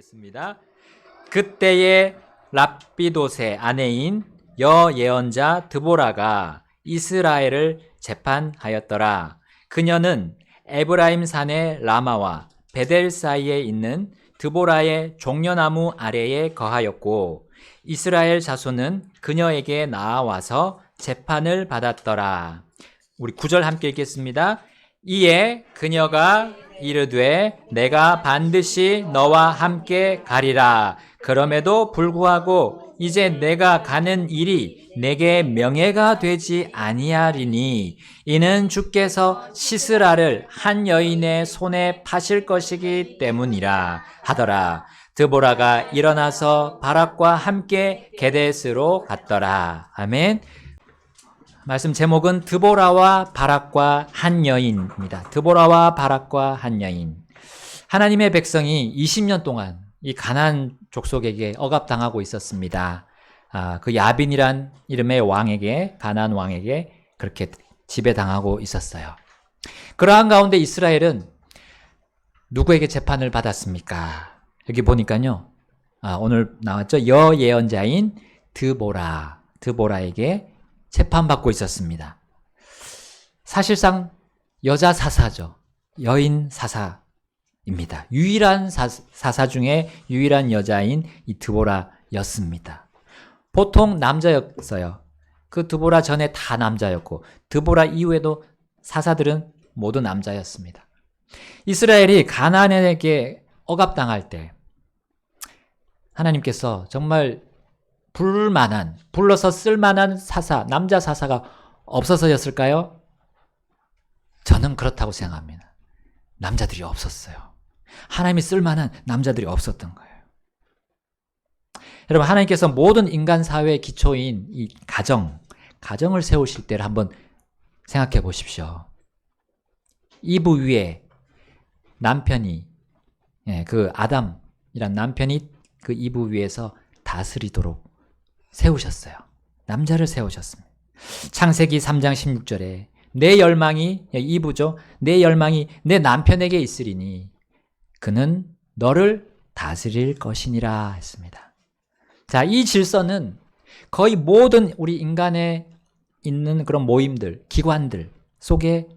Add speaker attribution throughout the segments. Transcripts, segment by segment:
Speaker 1: 읽겠습니다. 그때에 랍비돗의 아내인 여예언자 드보라가 이스라엘을 재판하였더라. 그녀는 에브라임 산의 라마와 베델 사이에 있는 드보라의 종려나무 아래에 거하였고 이스라엘 자손은 그녀에게 나아와서 재판을 받았더라. 우리 9절 함께 읽겠습니다. 이에 그녀가 이르되 내가 반드시 너와 함께 가리라. 그럼에도 불구하고 이제 내가 가는 일이 내게 명예가 되지 아니하리니 이는 주께서 시스라를 한 여인의 손에 파실 것이기 때문이라 하더라. 드보라가 일어나서 바락과 함께 게데스로 갔더라. 아멘. 말씀 제목은 드보라와 바락과 한 여인입니다. 드보라와 바락과 한 여인. 하나님의 백성이 20년 동안 이 가나안 족속에게 억압당하고 있었습니다. 그 야빈이란 이름의 왕에게, 가나안 왕에게 그렇게 지배당하고 있었어요. 그러한 가운데 이스라엘은 누구에게 재판을 받았습니까? 여기 보니까요, 오늘 나왔죠. 여예언자인 드보라에게 재판받고 있었습니다. 사실상 여자 사사죠. 여인 사사입니다. 유일한 사사 중에 유일한 여자인 이 드보라였습니다. 보통 남자였어요. 그 드보라 전에 다 남자였고 드보라 이후에도 사사들은 모두 남자였습니다. 이스라엘이 가나안에게 억압당할 때 하나님께서 정말 불러서 쓸만한 사사, 남자 사사가 없어서였을까요? 저는 그렇다고 생각합니다. 남자들이 없었어요. 하나님이 쓸만한 남자들이 없었던 거예요. 여러분, 하나님께서 모든 인간 사회의 기초인 이 가정을 세우실 때를 한번 생각해 보십시오. 이브 위에 남편이, 그 아담이란 남편이 그 이브 위에서 다스리도록 세우셨어요. 남자를 세우셨습니다. 창세기 3장 16절에 내 열망이, 이브죠. 내 열망이 내 남편에게 있으리니 그는 너를 다스릴 것이니라 했습니다. 자, 이 질서는 거의 모든 우리 인간에 있는 그런 모임들, 기관들 속에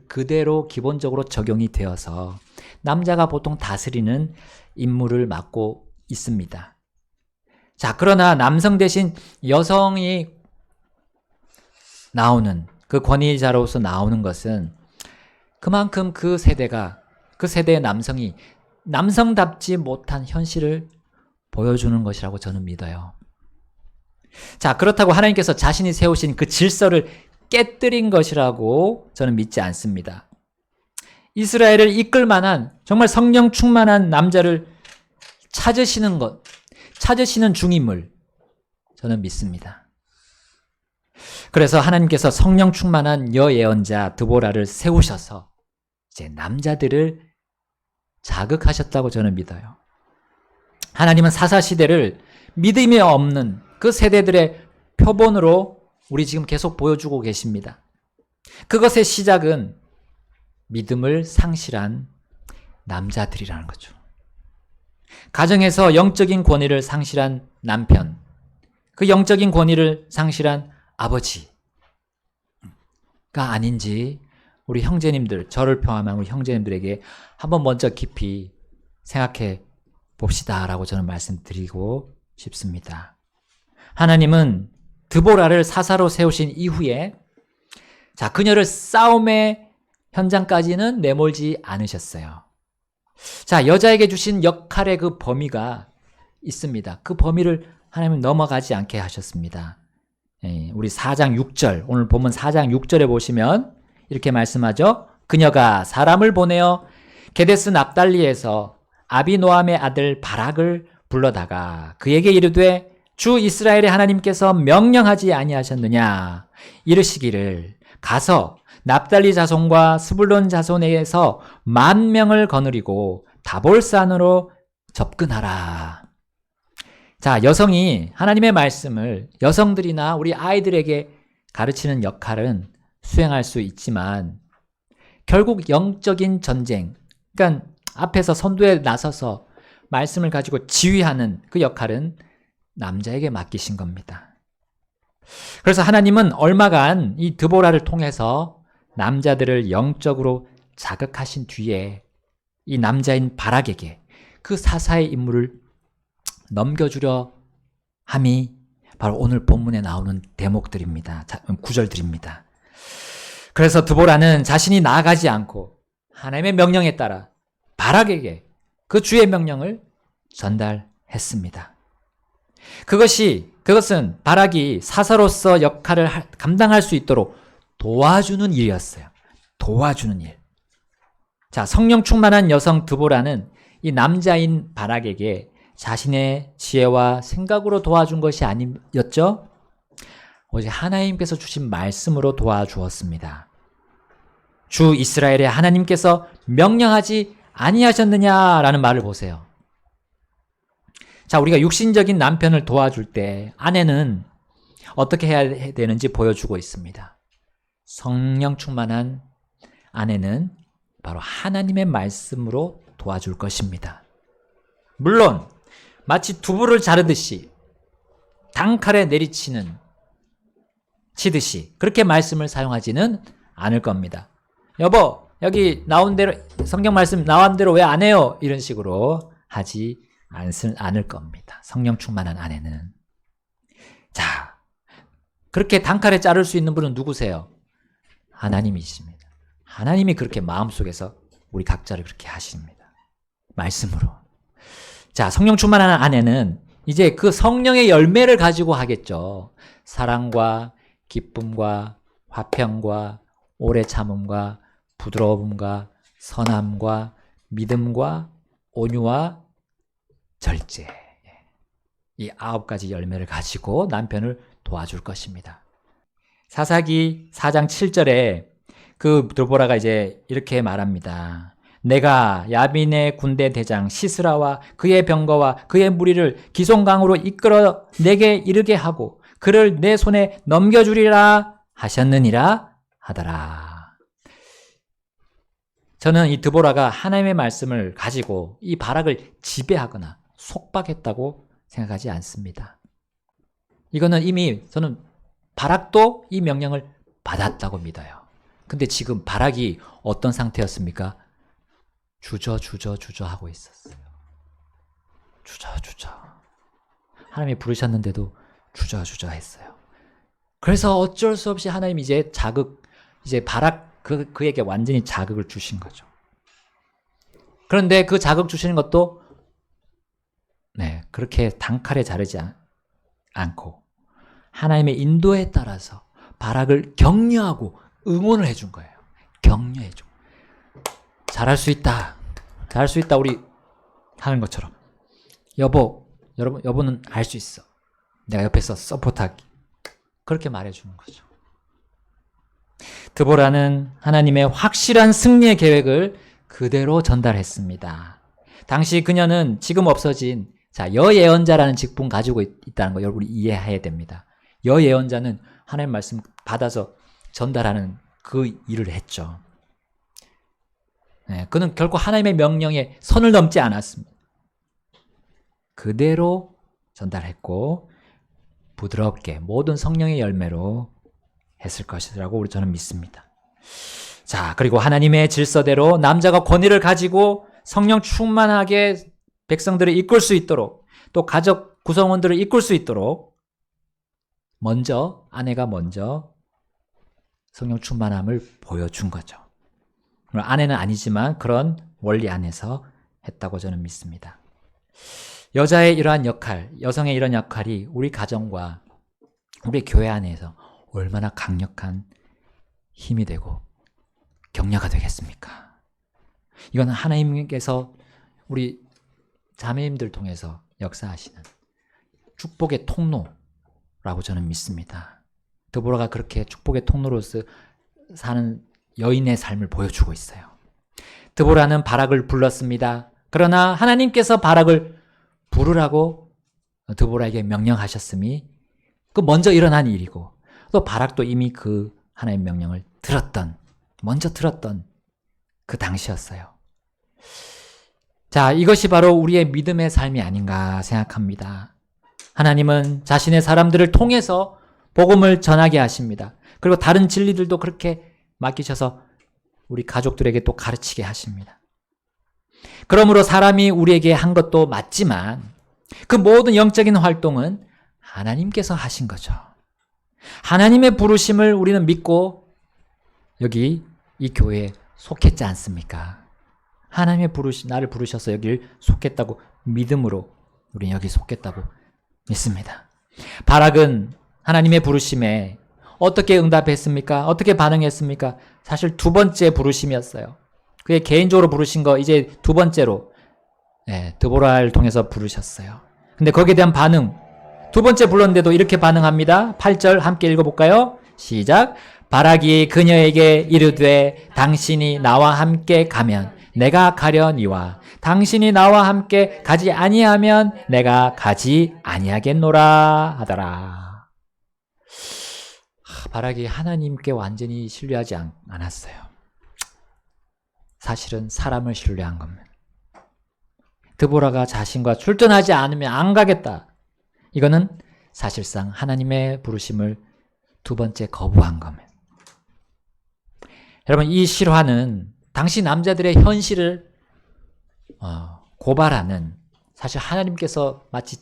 Speaker 1: 그대로 기본적으로 적용이 되어서 남자가 보통 다스리는 임무를 맡고 있습니다. 자, 그러나 남성 대신 여성이 나오는, 그 권위자로서 나오는 것은 그만큼 그 세대의 남성이 남성답지 못한 현실을 보여주는 것이라고 저는 믿어요. 자, 그렇다고 하나님께서 자신이 세우신 그 질서를 깨뜨린 것이라고 저는 믿지 않습니다. 이스라엘을 이끌 만한 정말 성령 충만한 남자를 찾으시는 중임을 저는 믿습니다. 그래서 하나님께서 성령 충만한 여예언자 드보라를 세우셔서 이제 남자들을 자극하셨다고 저는 믿어요. 하나님은 사사시대를 믿음이 없는 그 세대들의 표본으로 우리 지금 계속 보여주고 계십니다. 그것의 시작은 믿음을 상실한 남자들이라는 거죠. 가정에서 영적인 권위를 상실한 남편, 그 영적인 권위를 상실한 아버지가 아닌지 우리 형제님들, 저를 포함한 우리 형제님들에게 한번 먼저 깊이 생각해 봅시다라고 저는 말씀드리고 싶습니다. 하나님은 드보라를 사사로 세우신 이후에 자, 그녀를 싸움의 현장까지는 내몰지 않으셨어요. 자, 여자에게 주신 역할의 그 범위가 있습니다. 그 범위를 하나님은 넘어가지 않게 하셨습니다. 우리 4장 6절, 오늘 본문 4장 6절에 보시면 이렇게 말씀하죠. 그녀가 사람을 보내어 게데스 납달리에서 아비노함의 아들 바락을 불러다가 그에게 이르되 주 이스라엘의 하나님께서 명령하지 아니하셨느냐 이르시기를 가서 납달리 자손과 스불론 자손에게서 10,000명을 거느리고 다볼산으로 접근하라. 자, 여성이 하나님의 말씀을 여성들이나 우리 아이들에게 가르치는 역할은 수행할 수 있지만 결국 영적인 전쟁, 그러니까 앞에서 선두에 나서서 말씀을 가지고 지휘하는 그 역할은 남자에게 맡기신 겁니다. 그래서 하나님은 얼마간 이 드보라를 통해서 남자들을 영적으로 자극하신 뒤에 이 남자인 바락에게 그 사사의 임무를 넘겨주려 함이 바로 오늘 본문에 나오는 대목들입니다. 구절들입니다. 그래서 드보라는 자신이 나아가지 않고 하나님의 명령에 따라 바락에게 그 주의 명령을 전달했습니다. 그것은 바락이 사사로서 역할을 감당할 수 있도록 도와주는 일이었어요. 도와주는 일. 자, 성령 충만한 여성 드보라는 이 남자인 바락에게 자신의 지혜와 생각으로 도와준 것이 아니었죠? 오직 하나님께서 주신 말씀으로 도와주었습니다. 주 이스라엘의 하나님께서 명령하지 아니하셨느냐라는 말을 보세요. 자, 우리가 육신적인 남편을 도와줄 때 아내는 어떻게 해야 되는지 보여주고 있습니다. 성령 충만한 아내는 바로 하나님의 말씀으로 도와줄 것입니다. 물론 마치 두부를 자르듯이 단칼에 치듯이 그렇게 말씀을 사용하지는 않을 겁니다. 여보, 여기 나온 대로 성경 말씀 나온 대로 왜 안 해요? 이런 식으로 하지 않을 겁니다. 성령 충만한 아내는. 자, 그렇게 단칼에 자를 수 있는 분은 누구세요? 하나님이십니다. 하나님이 그렇게 마음속에서 우리 각자를 그렇게 하십니다. 말씀으로. 자, 성령 충만한 아내는 이제 그 성령의 열매를 가지고 하겠죠. 사랑과 기쁨과 화평과 오래 참음과 부드러움과 선함과 믿음과 온유와 절제. 이 9가지 열매를 가지고 남편을 도와줄 것입니다. 사사기 4장 7절에 그 드보라가 이제 이렇게 말합니다. 내가 야빈의 군대 대장 시스라와 그의 병거와 그의 무리를 기송강으로 이끌어 내게 이르게 하고 그를 내 손에 넘겨주리라 하셨느니라 하더라. 저는 이 드보라가 하나님의 말씀을 가지고 이 바락을 지배하거나 속박했다고 생각하지 않습니다. 이거는 이미 저는 바락도 이 명령을 받았다고 믿어요. 근데 지금 바락이 어떤 상태였습니까? 주저 하고 있었어요. 주저. 하나님이 부르셨는데도 주저 했어요. 그래서 어쩔 수 없이 하나님이 이제 바락 그에게 완전히 자극을 주신 거죠. 그런데 그 자극 주시는 것도 그렇게 단칼에 자르지 않고 하나님의 인도에 따라서 바락을 격려하고 응원을 해준 거예요. 격려해줘. 잘할 수 있다. 우리 하는 것처럼. 여보는 할 수 있어. 내가 옆에서 서포트할게. 그렇게 말해주는 거죠. 드보라는 하나님의 확실한 승리의 계획을 그대로 전달했습니다. 당시 그녀는 지금 없어진 여예언자라는 직분 가지고 있다는 거 여러분이 이해해야 됩니다. 여예언자는 하나님 말씀 받아서 전달하는 그 일을 했죠. 그는 결코 하나님의 명령에 선을 넘지 않았습니다. 그대로 전달했고 부드럽게 모든 성령의 열매로 했을 것이라고 저는 믿습니다. 자, 그리고 하나님의 질서대로 남자가 권위를 가지고 성령 충만하게 백성들을 이끌 수 있도록 또 가족 구성원들을 이끌 수 있도록 아내가 먼저 성령 충만함을 보여준 거죠. 아내는 아니지만 그런 원리 안에서 했다고 저는 믿습니다. 여자의 이러한 역할, 여성의 이런 역할이 우리 가정과 우리 교회 안에서 얼마나 강력한 힘이 되고 격려가 되겠습니까? 이건 하나님께서 우리 자매님들 통해서 역사하시는 축복의 통로라고 저는 믿습니다. 드보라가 그렇게 축복의 통로로서 사는 여인의 삶을 보여주고 있어요. 드보라는 바락을 불렀습니다. 그러나 하나님께서 바락을 부르라고 드보라에게 명령하셨음이 그 먼저 일어난 일이고 또 바락도 이미 그 하나님의 명령을 먼저 들었던 그 당시였어요. 자, 이것이 바로 우리의 믿음의 삶이 아닌가 생각합니다. 하나님은 자신의 사람들을 통해서 복음을 전하게 하십니다. 그리고 다른 진리들도 그렇게 맡기셔서 우리 가족들에게 또 가르치게 하십니다. 그러므로 사람이 우리에게 한 것도 맞지만 그 모든 영적인 활동은 하나님께서 하신 거죠. 하나님의 부르심을 우리는 믿고 여기 이 교회에 속했지 않습니까? 하나님의 나를 부르셔서 여기를 속했다고 믿음으로 우리는 여기 속했다고 믿습니다. 바락은 하나님의 부르심에 어떻게 응답했습니까? 어떻게 반응했습니까? 사실 두 번째 부르심이었어요. 그게 개인적으로 부르신 거 이제 두 번째로 드보라를 통해서 부르셨어요. 근데 거기에 대한 반응, 두 번째 불렀는데도 이렇게 반응합니다. 8절 함께 읽어볼까요? 시작. 바락이 그녀에게 이르되 당신이 나와 함께 가면 내가 가려니와 당신이 나와 함께 가지 아니하면 내가 가지 아니하겠노라 하더라. 바락이 하나님께 완전히 신뢰하지 않았어요. 사실은 사람을 신뢰한 겁니다. 드보라가 자신과 출전하지 않으면 안 가겠다. 이거는 사실상 하나님의 부르심을 두 번째 거부한 겁니다. 여러분, 이 실화는 당시 남자들의 현실을 고발하는, 사실 하나님께서 마치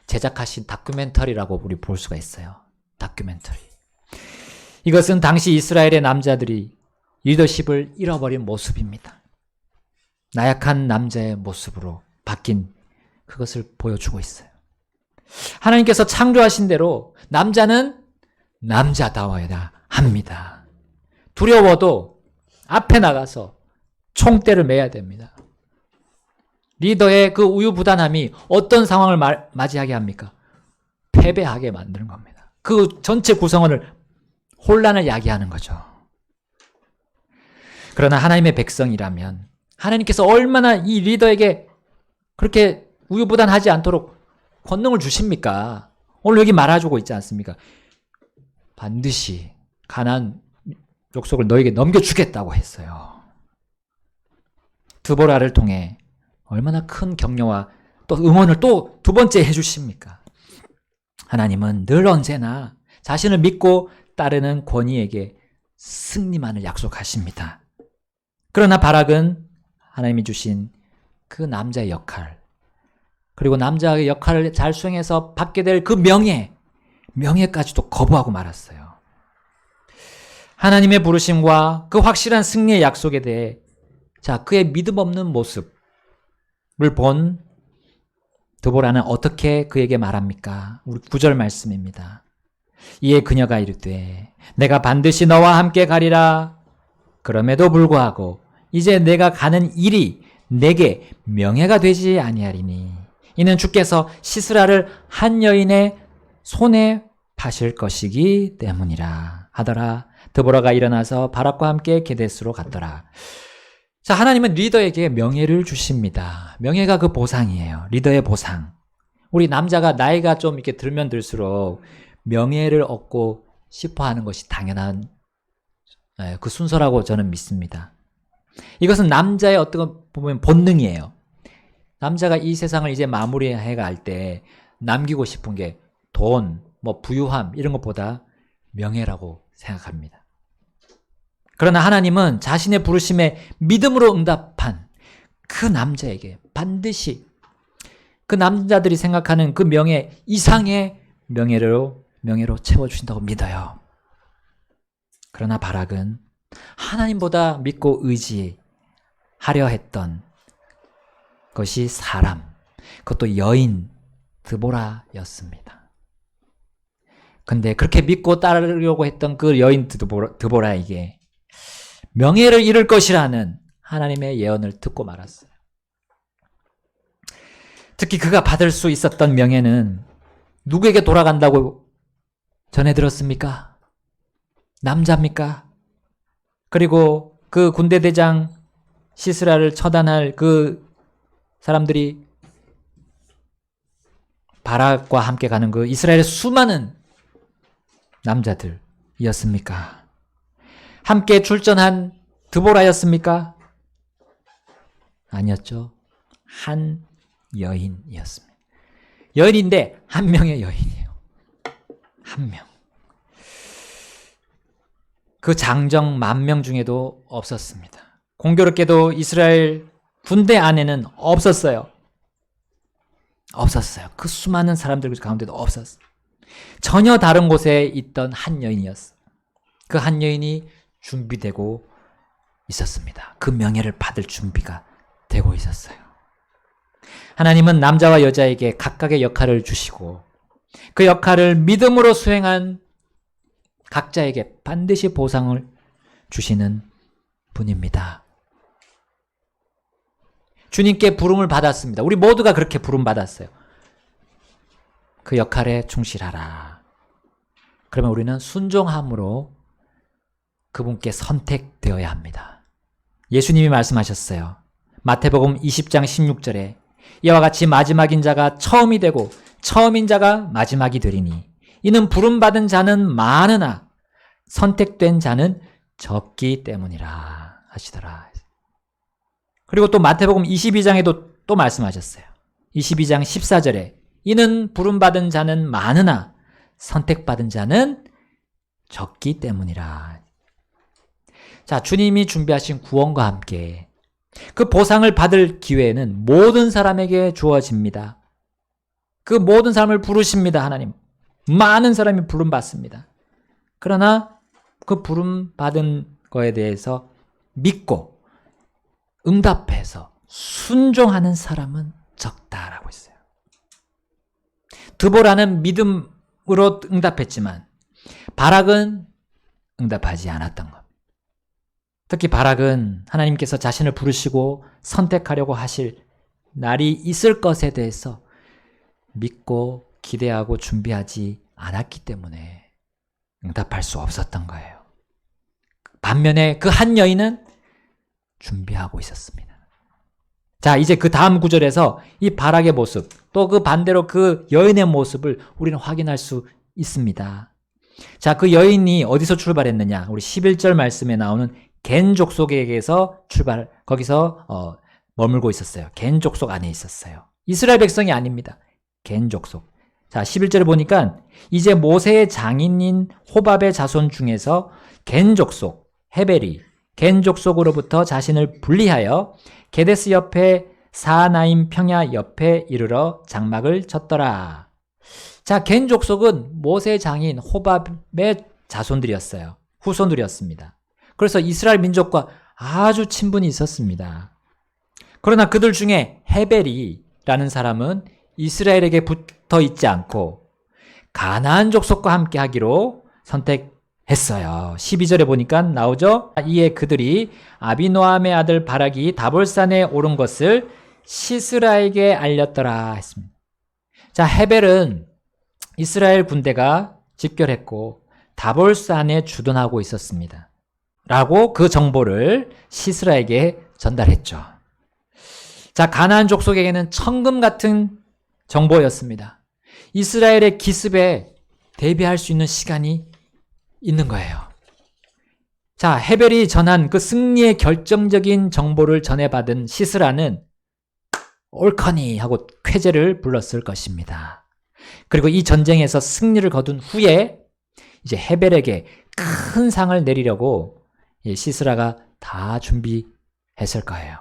Speaker 1: 제작하신 다큐멘터리라고 우리 볼 수가 있어요. 다큐멘터리. 이것은 당시 이스라엘의 남자들이 리더십을 잃어버린 모습입니다. 나약한 남자의 모습으로 바뀐 그것을 보여주고 있어요. 하나님께서 창조하신 대로 남자는 남자다워야 합니다. 두려워도 앞에 나가서 총대를 매야 됩니다. 리더의 그 우유부단함이 어떤 상황을 맞이하게 합니까? 패배하게 만드는 겁니다. 그 전체 구성원을 혼란을 야기하는 거죠. 그러나 하나님의 백성이라면 하나님께서 얼마나 이 리더에게 그렇게 우유부단하지 않도록 권능을 주십니까? 오늘 여기 말해주고 있지 않습니까? 반드시 가나안 족속을 너에게 넘겨주겠다고 했어요. 드보라를 통해 얼마나 큰 격려와 또 응원을 또 두 번째 해주십니까? 하나님은 늘 언제나 자신을 믿고 따르는 권위에게 승리만을 약속하십니다. 그러나 바락은 하나님이 주신 그 남자의 역할, 그리고 남자의 역할을 잘 수행해서 받게 될 그 명예까지도 거부하고 말았어요. 하나님의 부르심과 그 확실한 승리의 약속에 대해 그의 믿음 없는 모습을 본 드보라는 어떻게 그에게 말합니까? 우리 9절 말씀입니다. 이에 그녀가 이르되 내가 반드시 너와 함께 가리라. 그럼에도 불구하고 이제 내가 가는 일이 내게 명예가 되지 아니하리니 이는 주께서 시스라를 한 여인의 손에 파실 것이기 때문이라 하더라. 드보라가 일어나서 바락과 함께 게데스로 갔더라. 자, 하나님은 리더에게 명예를 주십니다. 명예가 그 보상이에요. 리더의 보상. 우리 남자가 나이가 좀 이렇게 들면 들수록 명예를 얻고 싶어 하는 것이 당연한 그 순서라고 저는 믿습니다. 이것은 남자의 어떤 보면 본능이에요. 남자가 이 세상을 이제 마무리해 갈 때 남기고 싶은 게 돈, 부유함 이런 것보다 명예라고 생각합니다. 그러나 하나님은 자신의 부르심에 믿음으로 응답한 그 남자에게 반드시 그 남자들이 생각하는 그 명예 이상의 명예로 채워주신다고 믿어요. 그러나 바락은 하나님보다 믿고 의지하려 했던 것이 사람, 그것도 여인 드보라였습니다. 근데 그렇게 믿고 따르려고 했던 그 여인 드보라에게 명예를 잃을 것이라는 하나님의 예언을 듣고 말았어요. 특히 그가 받을 수 있었던 명예는 누구에게 돌아간다고 전해 들었습니까? 남자입니까? 그리고 그 군대 대장 시스라를 처단할 그 사람들이 바락과 함께 가는 그 이스라엘의 수많은 남자들이었습니까? 함께 출전한 드보라였습니까? 아니었죠. 한 여인이었습니다. 여인인데 한 명의 여인이에요. 한 명. 그 장정 10,000명 중에도 없었습니다. 공교롭게도 이스라엘 군대 안에는 없었어요. 없었어요. 그 수많은 사람들 가운데도 없었어요. 전혀 다른 곳에 있던 한 여인이었어요. 그 한 여인이 준비되고 있었습니다. 그 명예를 받을 준비가 되고 있었어요. 하나님은 남자와 여자에게 각각의 역할을 주시고 그 역할을 믿음으로 수행한 각자에게 반드시 보상을 주시는 분입니다. 주님께 부름을 받았습니다. 우리 모두가 그렇게 부름받았어요. 그 역할에 충실하라. 그러면 우리는 순종함으로 그분께 선택되어야 합니다. 예수님이 말씀하셨어요. 마태복음 20장 16절에 이와 같이 마지막인 자가 처음이 되고 처음인 자가 마지막이 되리니 이는 부름받은 자는 많으나 선택된 자는 적기 때문이라 하시더라. 그리고 또 마태복음 22장에도 또 말씀하셨어요. 22장 14절에 이는 부름받은 자는 많으나 선택받은 자는 적기 때문이라. 자, 주님이 준비하신 구원과 함께 그 보상을 받을 기회는 모든 사람에게 주어집니다. 그 모든 사람을 부르십니다, 하나님. 많은 사람이 부름받습니다. 그러나 그 부름받은 거에 대해서 믿고 응답해서 순종하는 사람은 적다라고 했어요. 드보라는 믿음으로 응답했지만 바락은 응답하지 않았던 것. 특히 바락은 하나님께서 자신을 부르시고 선택하려고 하실 날이 있을 것에 대해서 믿고 기대하고 준비하지 않았기 때문에 응답할 수 없었던 거예요. 반면에 그 한 여인은 준비하고 있었습니다. 자, 이제 그 다음 구절에서 이 바락의 모습, 또 그 반대로 그 여인의 모습을 우리는 확인할 수 있습니다. 자, 그 여인이 어디서 출발했느냐? 우리 11절 말씀에 나오는 겐 족속에게서 거기서 머물고 있었어요. 겐 족속 안에 있었어요. 이스라엘 백성이 아닙니다. 겐 족속. 자, 11절에 보니까 이제 모세의 장인인 호밥의 자손 중에서 겐 족속, 헤벨이 겐 족속으로부터 자신을 분리하여 게데스 옆에 사나임 평야 옆에 이르러 장막을 쳤더라. 자, 겐 족속은 모세의 장인 호밥의 자손들이었어요. 후손들이었습니다. 그래서 이스라엘 민족과 아주 친분이 있었습니다. 그러나 그들 중에 헤벨이라는 사람은 이스라엘에게 붙어 있지 않고 가나안 족속과 함께 하기로 선택했어요. 12절에 보니까 나오죠. 이에 그들이 아비노함의 아들 바락이 다볼산에 오른 것을 시스라에게 알렸더라 했습니다. 자, 헤벨은 이스라엘 군대가 집결했고 다볼산에 주둔하고 있었습니다. 라고 그 정보를 시스라에게 전달했죠. 자, 가나안 족속에게는 천금 같은 정보였습니다. 이스라엘의 기습에 대비할 수 있는 시간이 있는 거예요. 자, 헤벨이 전한 그 승리의 결정적인 정보를 전해받은 시스라는 옳거니 하고 쾌재를 불렀을 것입니다. 그리고 이 전쟁에서 승리를 거둔 후에 이제 헤벨에게 큰 상을 내리려고 시스라가 다 준비했을 거예요.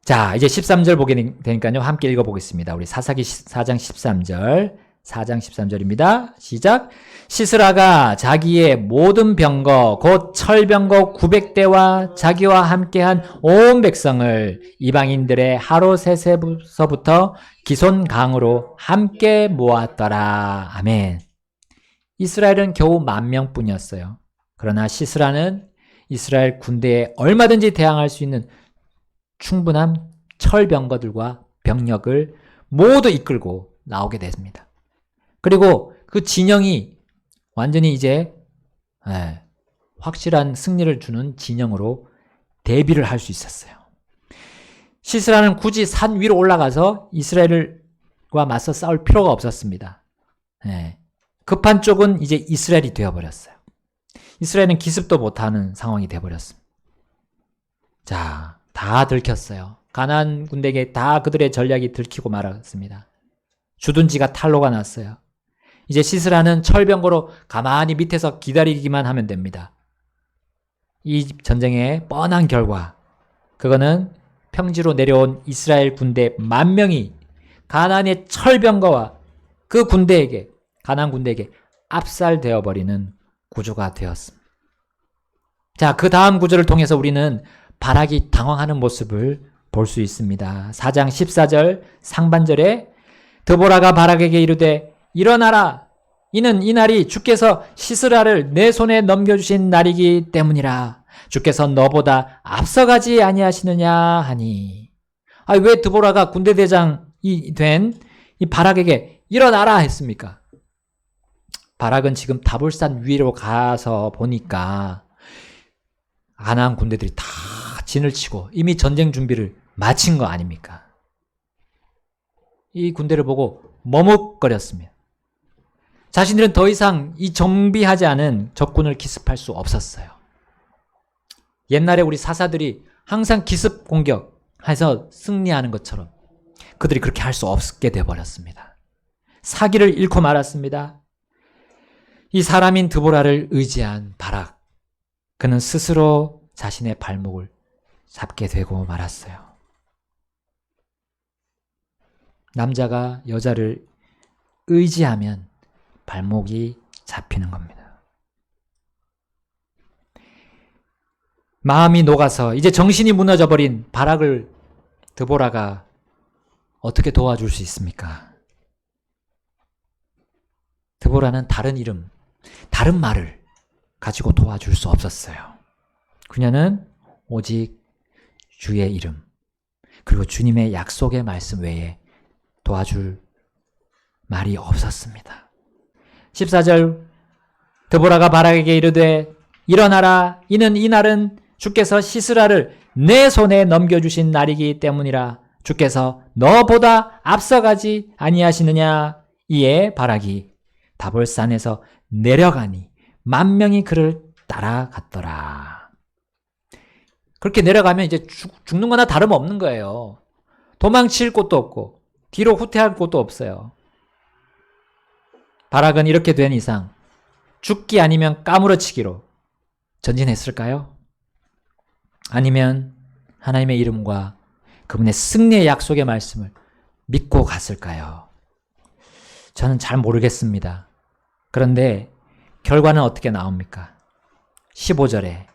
Speaker 1: 자, 이제 13절 보게 되니까요. 함께 읽어보겠습니다. 우리 사사기 4장 13절. 4장 13절입니다. 시작. 시스라가 자기의 모든 병거 곧 철병거 900대와 자기와 함께한 온 백성을 이방인들의 하로셋에서부터 기손강으로 함께 모았더라. 아멘. 이스라엘은 겨우 10,000명뿐이었어요. 그러나 시스라는 이스라엘 군대에 얼마든지 대항할 수 있는 충분한 철병거들과 병력을 모두 이끌고 나오게 됐습니다. 그리고 그 진영이 완전히 이제 확실한 승리를 주는 진영으로 대비를 할 수 있었어요. 시스라는 굳이 산 위로 올라가서 이스라엘과 맞서 싸울 필요가 없었습니다. 급한 쪽은 이제 이스라엘이 되어버렸어요. 이스라엘은 기습도 못하는 상황이 되어버렸습니다. 자, 다 들켰어요. 가나안 군대에게 다 그들의 전략이 들키고 말았습니다. 주둔지가 탈로가 났어요. 이제 시스라는 철병거로 가만히 밑에서 기다리기만 하면 됩니다. 이 전쟁의 뻔한 결과, 그거는 평지로 내려온 이스라엘 군대 10,000명이 가나안의 철병거와 그 군대에게, 가나안 군대에게 압살되어 버리는 구조가 되었습니다. 자, 그 다음 구조를 통해서 우리는 바락이 당황하는 모습을 볼 수 있습니다. 4장 14절 상반절에 드보라가 바락에게 이르되 일어나라, 이는 이 날이 주께서 시스라를 내 손에 넘겨주신 날이기 때문이라. 주께서 너보다 앞서가지 아니하시느냐 하니. 왜 드보라가 군대 대장이 된 이 바락에게 일어나라 했습니까? 바락은 지금 다볼산 위로 가서 보니까 가나안 군대들이 다 진을 치고 이미 전쟁 준비를 마친 거 아닙니까? 이 군대를 보고 머뭇거렸습니다. 자신들은 더 이상 이 정비하지 않은 적군을 기습할 수 없었어요. 옛날에 우리 사사들이 항상 기습 공격해서 승리하는 것처럼 그들이 그렇게 할 수 없게 되어버렸습니다. 사기를 잃고 말았습니다. 이 사람인 드보라를 의지한 바락, 그는 스스로 자신의 발목을 잡게 되고 말았어요. 남자가 여자를 의지하면 발목이 잡히는 겁니다. 마음이 녹아서 이제 정신이 무너져 버린 바락을 드보라가 어떻게 도와줄 수 있습니까? 드보라는 다른 이름, 다른 말을 가지고 도와줄 수 없었어요. 그녀는 오직 주의 이름, 그리고 주님의 약속의 말씀 외에 도와줄 말이 없었습니다. 14절 드보라가 바락에게 이르되 일어나라, 이는 이 날은 주께서 시스라를 내 손에 넘겨주신 날이기 때문이라. 주께서 너보다 앞서가지 아니하시느냐. 이에 바락이 다볼산에서 내려가니 10,000명이 그를 따라갔더라. 그렇게 내려가면 이제 죽는 거나 다름없는 거예요. 도망칠 곳도 없고 뒤로 후퇴할 곳도 없어요. 바락은 이렇게 된 이상 죽기 아니면 까무러치기로 전진했을까요? 아니면 하나님의 이름과 그분의 승리의 약속의 말씀을 믿고 갔을까요? 저는 잘 모르겠습니다. 그런데 결과는 어떻게 나옵니까? 15절에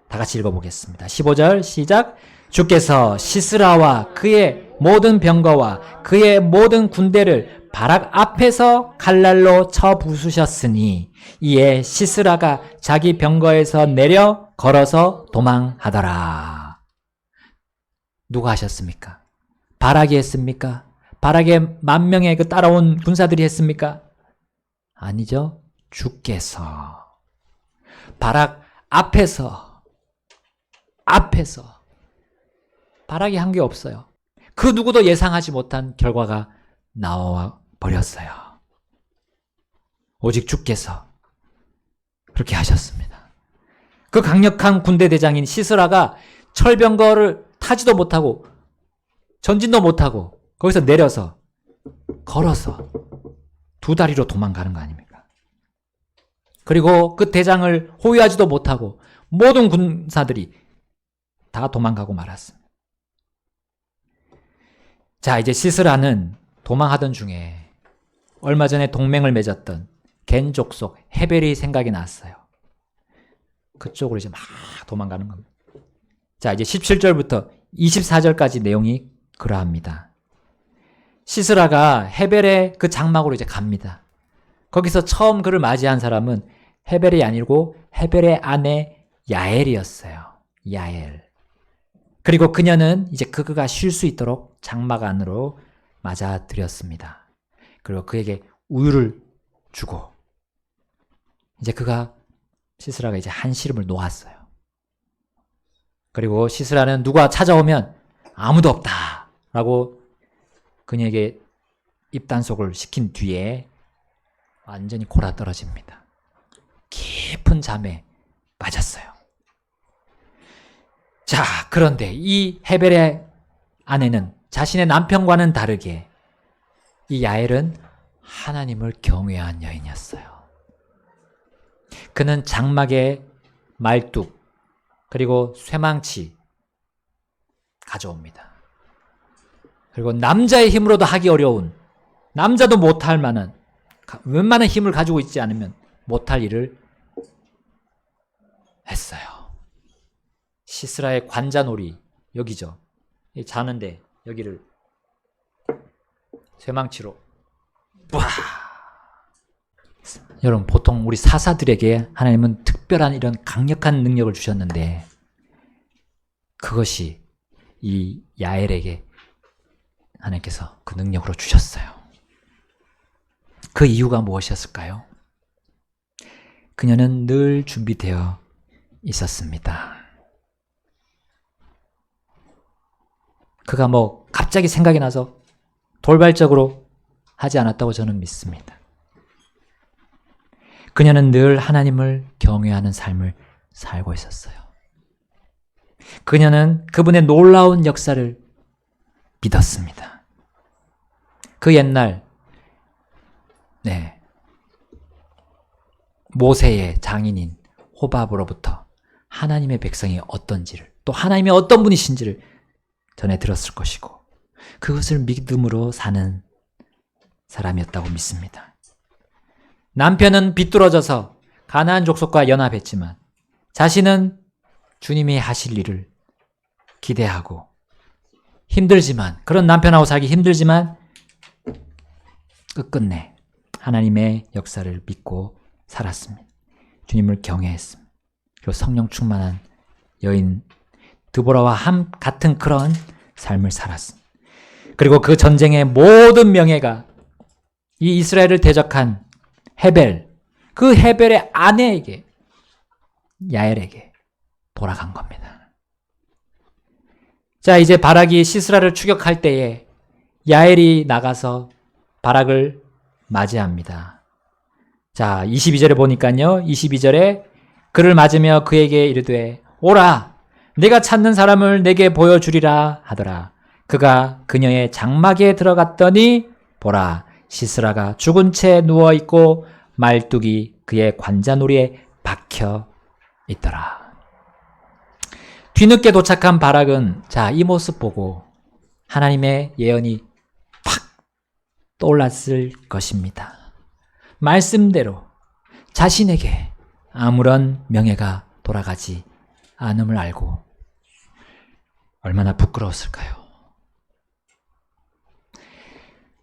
Speaker 1: 다 같이 읽어보겠습니다. 15절 시작. 주께서 시스라와 그의 모든 병거와 그의 모든 군대를 바락 앞에서 칼날로 쳐 부수셨으니 이에 시스라가 자기 병거에서 내려 걸어서 도망하더라. 누가 하셨습니까? 바락이 했습니까? 바락의 10,000명의 그 따라온 군사들이 했습니까? 아니죠. 주께서 바락 앞에서 바락이 한 게 없어요. 그 누구도 예상하지 못한 결과가 나와 버렸어요. 오직 주께서 그렇게 하셨습니다. 그 강력한 군대 대장인 시스라가 철병거를 타지도 못하고 전진도 못하고 거기서 내려서 걸어서 2다리로 도망가는 거 아닙니까? 그리고 그 대장을 호위하지도 못하고 모든 군사들이 다 도망가고 말았습니다. 자, 이제 시스라는 도망하던 중에 얼마 전에 동맹을 맺었던 겐 족속 헤벨이 생각이 났어요. 그쪽으로 이제 막 도망가는 겁니다. 자, 이제 17절부터 24절까지 내용이 그러합니다. 시스라가 헤벨의 그 장막으로 이제 갑니다. 거기서 처음 그를 맞이한 사람은 헤벨이 아니고 헤벨의 아내 야엘이었어요. 야엘. 그리고 그녀는 이제 그가 쉴 수 있도록 장막 안으로 맞아들였습니다. 그리고 그에게 우유를 주고 이제 시스라가 이제 한시름을 놓았어요. 그리고 시스라는 누가 찾아오면 아무도 없다 라고 그녀에게 입단속을 시킨 뒤에 완전히 골아떨어집니다. 깊은 잠에 빠졌어요. 자, 그런데 이 헤벨의 아내는 자신의 남편과는 다르게 이 야엘은 하나님을 경외한 여인이었어요. 그는 장막에 말뚝 그리고 쇠망치 가져옵니다. 그리고 남자의 힘으로도 하기 어려운, 남자도 못할 만한, 웬만한 힘을 가지고 있지 않으면 못할 일을 했어요. 시스라의 관자놀이, 여기죠. 자는데 여기를 쇠망치로 와! 여러분, 보통 우리 사사들에게 하나님은 특별한 이런 강력한 능력을 주셨는데 그것이 이 야엘에게 하나님께서 그 능력으로 주셨어요. 그 이유가 무엇이었을까요? 그녀는 늘 준비되어 있었습니다. 그가 갑자기 생각이 나서 돌발적으로 하지 않았다고 저는 믿습니다. 그녀는 늘 하나님을 경외하는 삶을 살고 있었어요. 그녀는 그분의 놀라운 역사를 믿었습니다. 그 옛날 모세의 장인인 호밥으로부터 하나님의 백성이 어떤지를, 또 하나님이 어떤 분이신지를 전해 들었을 것이고 그것을 믿음으로 사는 사람이었다고 믿습니다. 남편은 비뚤어져서 가나안 족속과 연합했지만 자신은 주님이 하실 일을 기대하고 힘들지만, 그런 남편하고 살기 힘들지만 끝끝내 하나님의 역사를 믿고 살았습니다. 주님을 경외했습니다. 그리고 성령 충만한 여인 드보라와 같은 그런 삶을 살았습니다. 그리고 그 전쟁의 모든 명예가 이 이스라엘을 대적한 그 헤벨의 아내에게, 야엘에게 돌아간 겁니다. 자, 이제 바락이 시스라를 추격할 때에 야엘이 나가서 바락을 맞이합니다. 자, 22절에 보니까요, 22절에 그를 맞으며 그에게 이르되 오라, 내가 찾는 사람을 내게 보여주리라 하더라. 그가 그녀의 장막에 들어갔더니 보라, 시스라가 죽은 채 누워있고 말뚝이 그의 관자놀이에 박혀 있더라. 뒤늦게 도착한 바락은 이 모습 보고 하나님의 예언이 팍 떠올랐을 것입니다. 말씀대로 자신에게 아무런 명예가 돌아가지 않음을 알고 얼마나 부끄러웠을까요?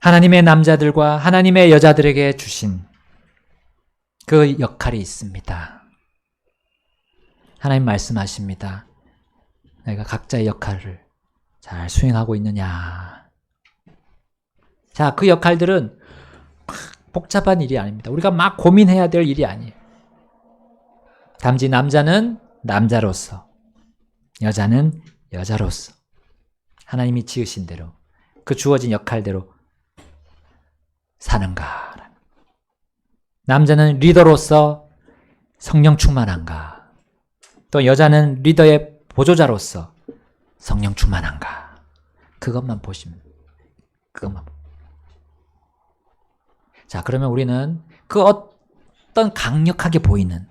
Speaker 1: 하나님의 남자들과 하나님의 여자들에게 주신 그 역할이 있습니다. 하나님 말씀하십니다. 내가 각자의 역할을 잘 수행하고 있느냐. 자, 그 역할들은 막 복잡한 일이 아닙니다. 우리가 막 고민해야 될 일이 아니에요. 단지 남자는 남자로서, 여자는 여자로서 하나님이 지으신 대로 그 주어진 역할대로 사는가. 남자는 리더로서 성령 충만한가. 또 여자는 리더의 보조자로서 성령 충만한가. 그것만 보시면, 그것만. 자, 그러면 우리는 그 어떤 강력하게 보이는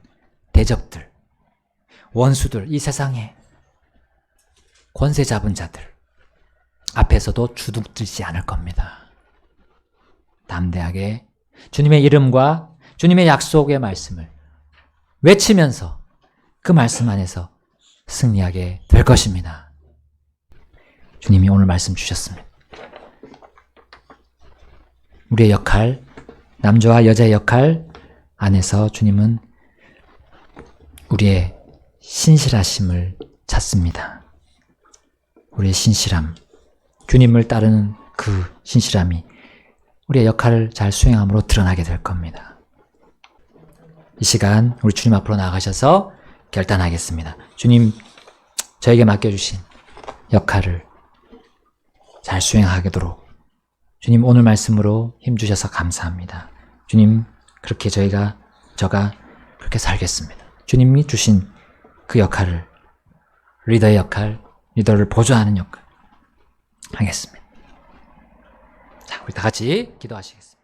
Speaker 1: 대적들, 원수들, 이 세상에 권세 잡은 자들 앞에서도 주눅들지 않을 겁니다. 담대하게 주님의 이름과 주님의 약속의 말씀을 외치면서 그 말씀 안에서 승리하게 될 것입니다. 주님이 오늘 말씀 주셨습니다. 우리의 역할, 남자와 여자의 역할 안에서 주님은 우리의 신실하심을 찾습니다. 우리의 신실함, 주님을 따르는 그 신실함이 우리의 역할을 잘 수행함으로 드러나게 될 겁니다. 이 시간 우리 주님 앞으로 나가셔서 결단하겠습니다. 주님, 저에게 맡겨주신 역할을 잘 수행하도록 주님 오늘 말씀으로 힘주셔서 감사합니다. 주님, 그렇게 저가 그렇게 살겠습니다. 주님이 주신 그 역할을, 리더의 역할, 리더를 보조하는 역할, 하겠습니다. 자, 우리 다 같이 기도하시겠습니다.